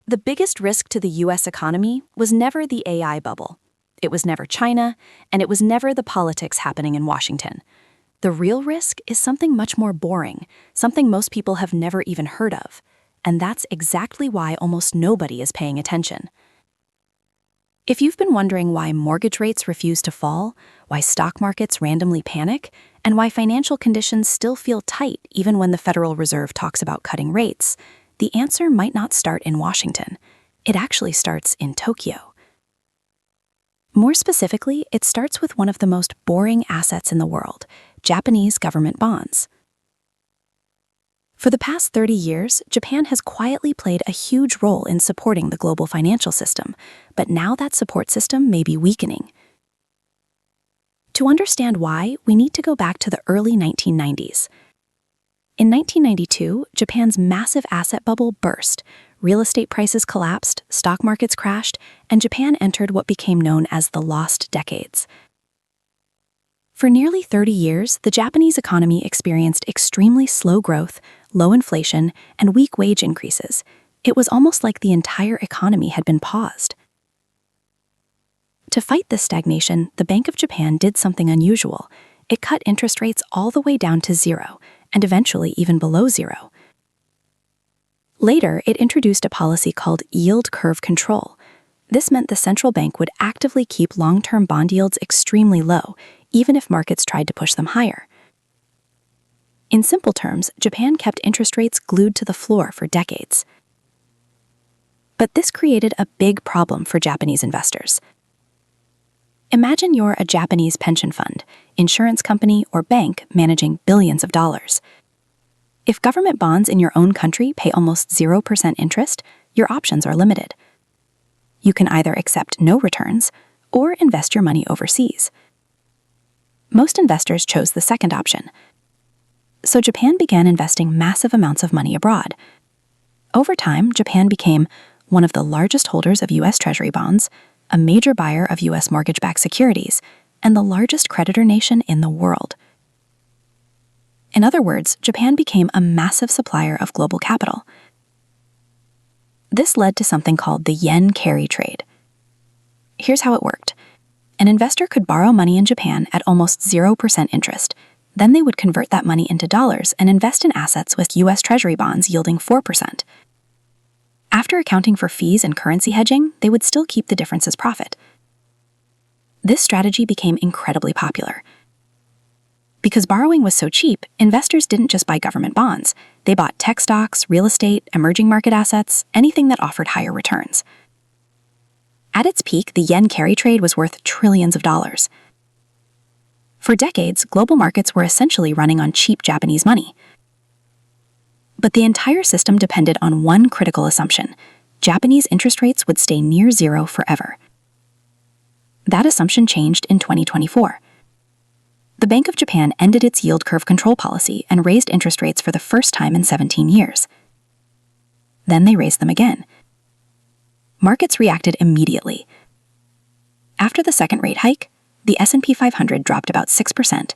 The biggest risk to the US economy was never the AI bubble. It was never China, and it was never the politics happening in Washington. The real risk is something much more boring, something most people have never even heard of. And that's exactly why almost nobody is paying attention. If you've been wondering why mortgage rates refuse to fall, why stock markets randomly panic, and why financial conditions still feel tight even when the Federal Reserve talks about cutting rates, the answer might not start in Washington. It actually starts in Tokyo. More specifically, it starts with one of the most boring assets in the world, Japanese government bonds. For the past 30 years, Japan has quietly played a huge role in supporting the global financial system, but now that support system may be weakening. To understand why, we need to go back to the early 1990s. In 1992, Japan's massive asset bubble burst. Real estate prices collapsed, stock markets crashed, and Japan entered what became known as the lost decades. For nearly 30 years, the Japanese economy experienced extremely slow growth, low inflation, and weak wage increases. It was almost like the entire economy had been paused. To fight this stagnation, the Bank of Japan did something unusual. It cut interest rates all the way down to zero, and eventually even below zero. Later, it introduced a policy called yield curve control. This meant the central bank would actively keep long-term bond yields extremely low, even if markets tried to push them higher. In simple terms, Japan kept interest rates glued to the floor for decades. But this created a big problem for Japanese investors. Imagine you're a Japanese pension fund, insurance company, or bank managing billions of dollars. If government bonds in your own country pay almost 0% interest, your options are limited. You can either accept no returns or invest your money overseas. Most investors chose the second option. So Japan began investing massive amounts of money abroad. Over time, Japan became one of the largest holders of US Treasury bonds, a major buyer of US mortgage-backed securities, and the largest creditor nation in the world. In other words, Japan became a massive supplier of global capital. This led to something called the yen carry trade. Here's how it worked. An investor could borrow money in Japan at almost 0% interest. Then they would convert that money into dollars and invest in assets with US Treasury bonds yielding 4%. After accounting for fees and currency hedging, they would still keep the difference as profit. This strategy became incredibly popular. Because borrowing was so cheap, investors didn't just buy government bonds. They bought tech stocks, real estate, emerging market assets, anything that offered higher returns. At its peak, the yen carry trade was worth trillions of dollars. For decades, global markets were essentially running on cheap Japanese money. But the entire system depended on one critical assumption: Japanese interest rates would stay near zero forever. That assumption changed in 2024. The Bank of Japan ended its yield curve control policy and raised interest rates for the first time in 17 years. Then they raised them again. Markets reacted immediately. After the second rate hike, the S&P 500 dropped about 6%.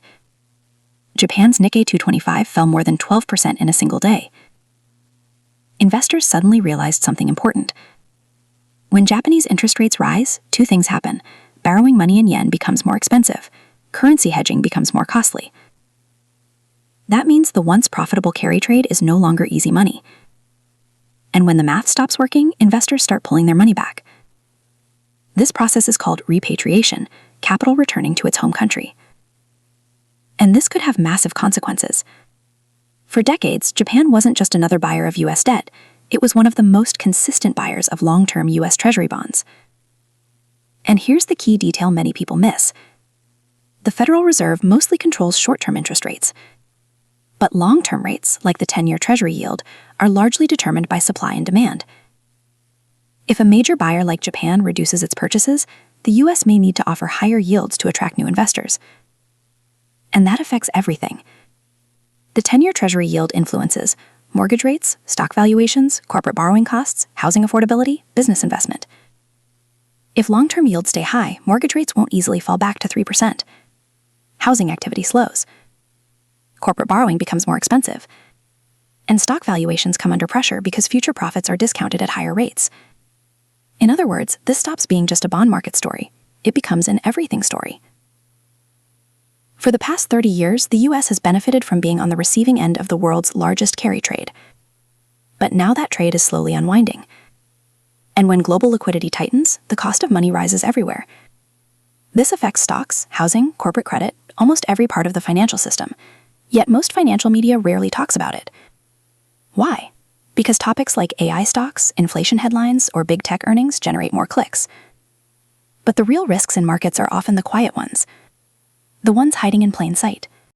Japan's Nikkei 225 fell more than 12% in a single day. Investors suddenly realized something important. When Japanese interest rates rise, two things happen. Borrowing money in yen becomes more expensive. Currency hedging becomes more costly. That means the once profitable carry trade is no longer easy money. And when the math stops working, investors start pulling their money back. This process is called repatriation, capital returning to its home country. And this could have massive consequences. For decades, Japan wasn't just another buyer of US debt. It was one of the most consistent buyers of long-term US Treasury bonds. And here's the key detail many people miss. The Federal Reserve mostly controls short-term interest rates. But long-term rates, like the 10-year Treasury yield, are largely determined by supply and demand. If a major buyer like Japan reduces its purchases, the US may need to offer higher yields to attract new investors. And that affects everything. The 10-year Treasury yield influences mortgage rates, stock valuations, corporate borrowing costs, housing affordability, business investment. If long-term yields stay high, mortgage rates won't easily fall back to 3%. Housing activity slows. Corporate borrowing becomes more expensive. and stock valuations come under pressure because future profits are discounted at higher rates. In other words, this stops being just a bond market story. It becomes an everything story. For the past 30 years, the US has benefited from being on the receiving end of the world's largest carry trade. But now that trade is slowly unwinding. And when global liquidity tightens, the cost of money rises everywhere. This affects stocks, housing, corporate credit, almost every part of the financial system. Yet most financial media rarely talks about it. Why? Because topics like AI stocks, inflation headlines, or big tech earnings generate more clicks. But the real risks in markets are often the quiet ones, the ones hiding in plain sight.